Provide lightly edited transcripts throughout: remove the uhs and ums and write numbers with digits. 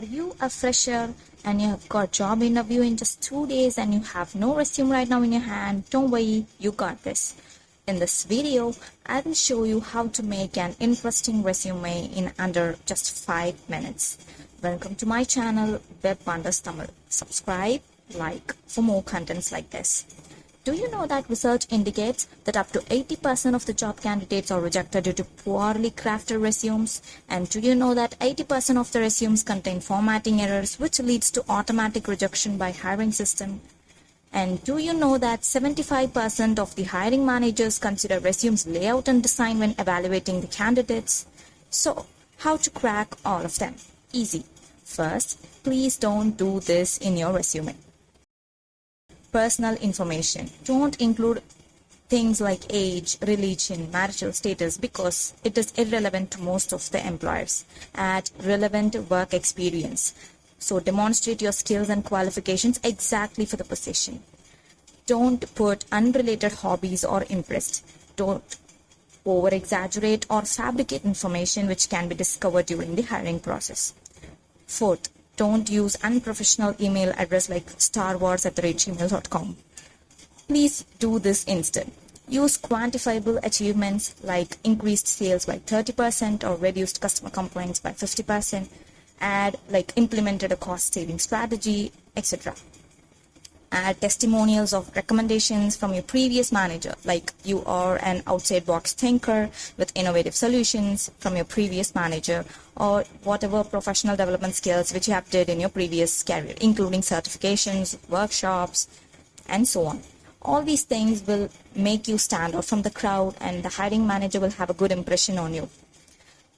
you a fresher and you have got job interview in just 2 days and you have no resume right now in your hand? Don't worry, you got this. In this video, I will show you how to make an interesting resume in under just 5 minutes. Welcome to my channel, Web Wonders Tamil. Subscribe, like for more contents like this. Do you know that research indicates that up to 80% of the job candidates are rejected due to poorly crafted resumes? And do you know that 80% of the resumes contain formatting errors, which leads to automatic rejection by hiring system? And do you know that 75% of the hiring managers consider resumes layout and design when evaluating the candidates? So, how to crack all of them? Easy. First, please don't do this in your resume. Personal information. Don't include things like age, religion, marital status because it is irrelevant to most of the employers. Add relevant work experience. So demonstrate your skills and qualifications exactly for the position. Don't put unrelated hobbies or interests. Don't over-exaggerate or fabricate information which can be discovered during the hiring process. Fourth, don't use unprofessional email address like starwars@gmail.com. Please do this instead. Use quantifiable achievements like increased sales by 30% or reduced customer complaints by 50%. Add like implemented a cost saving strategy, etc. Add testimonials of recommendations from your previous manager, like you are an outside box thinker with innovative solutions from your previous manager, or whatever professional development skills which you have did in your previous career, including certifications, workshops, and so on. All these things will make you stand out from the crowd and the hiring manager will have a good impression on you.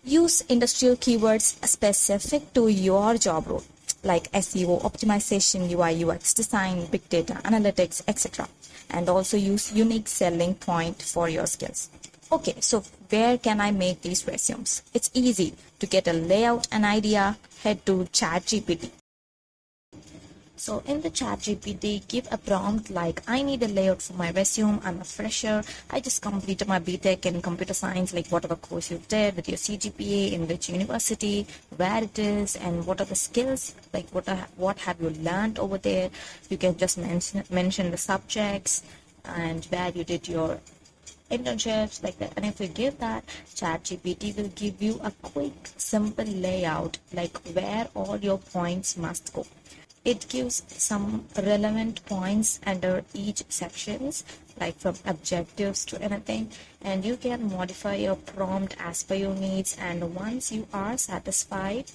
Use industrial keywords specific to your job role, like SEO, optimization, UI, UX design, big data, analytics, etc. And also use unique selling point for your skills. Okay, so where can I make these resumes? It's easy. To get a layout and idea, head to ChatGPT. So in the ChatGPT, give a prompt like, I need a layout for my resume, I'm a fresher, I just completed my BTech in computer science, like whatever course you did with your CGPA, in which university, where it is, and what are the skills, like what have you learned over there. You can just mention the subjects and where you did your internships, like that. And if you give that, ChatGPT will give you a quick, simple layout, like where all your points must go. It gives some relevant points under each sections, like from objectives to anything, and you can modify your prompt as per your needs. And once you are satisfied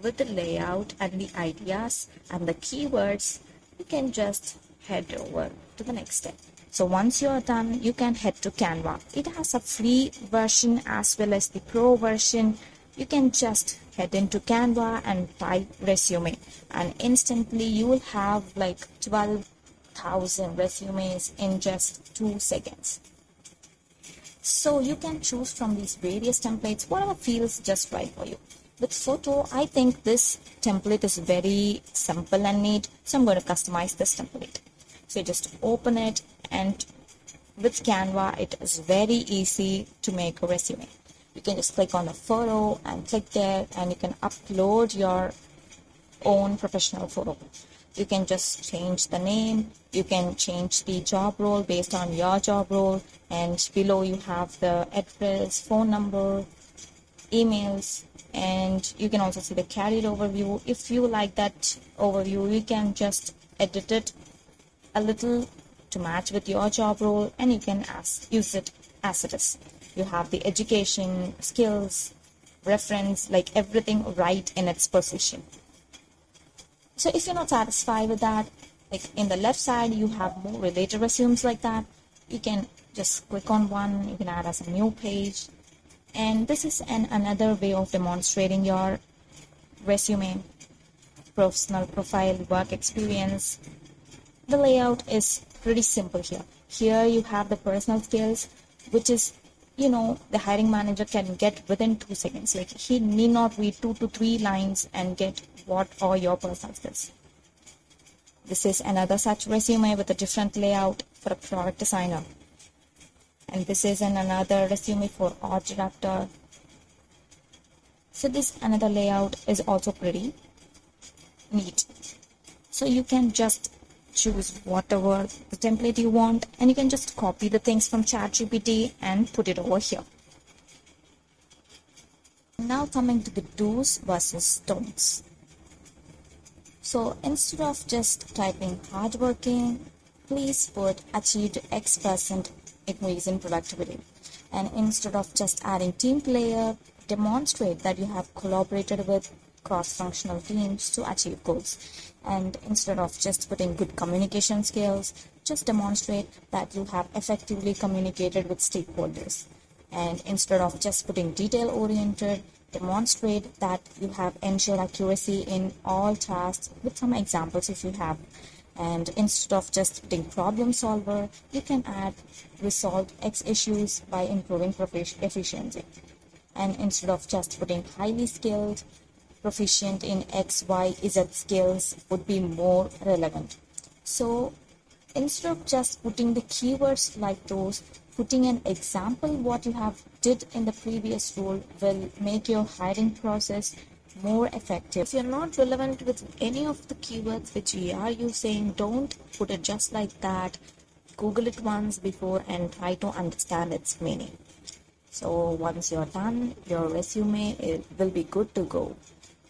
with the layout and the ideas and the keywords, you can just head over to the next step. So once you are done, you can head to Canva. It has a free version as well as the pro version. You can just head into Canva and type resume, and instantly you will have like 12,000 resumes in just 2 seconds. So you can choose from these various templates, whatever feels just right for you. With photo, I think this template is very simple and neat, so I'm going to customize this template. So you just open it, and with Canva, it is very easy to make a resume. You can just click on the photo and click there, and you can upload your own professional photo. You can just change the name, you can change the job role based on your job role, and below you have the address, phone number, emails, and you can also see the career overview. If you like that overview, you can just edit it a little to match with your job role, and you can use it as it is. You have the education, skills, reference, like everything right in its position. So if you're not satisfied with that, like in the left side, you have more related resumes like that. You can just click on one, you can add as a new page. And this is another way of demonstrating your resume, personal profile, work experience. The layout is pretty simple here. Here you have the personal skills, which is, the hiring manager can get within 2 seconds. Like he need not read 2 to 3 lines and get what are your personal skills. This is another such resume with a different layout for a product designer. And this is another resume for art director. So this another layout is also pretty neat. So you can just choose whatever the template you want, and you can just copy the things from ChatGPT and put it over here. Now coming to the do's versus don'ts. So instead of just typing hardworking, please put achieved X% increase in productivity. And instead of just adding team player, demonstrate that you have collaborated with cross-functional teams to achieve goals. And instead of just putting good communication skills, just demonstrate that you have effectively communicated with stakeholders. And instead of just putting detail-oriented, demonstrate that you have ensured accuracy in all tasks with some examples if you have. And instead of just putting problem solver, you can add resolved X issues by improving efficiency. And instead of just putting highly skilled, proficient in X, Y, Z skills would be more relevant. So instead of just putting the keywords like those, putting an example what you have did in the previous role will make your hiring process more effective. If you're not relevant with any of the keywords which we are using, don't put it just like that. Google it once before and try to understand its meaning. So once you're done, your resume will be good to go.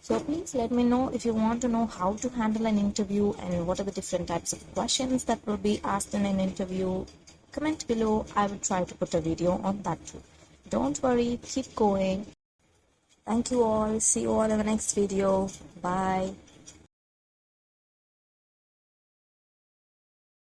So please let me know if you want to know how to handle an interview and what are the different types of questions that will be asked in an interview. Comment below. I will try to put a video on that too. Don't worry, keep going. Thank you all. See you all in the next video. Bye.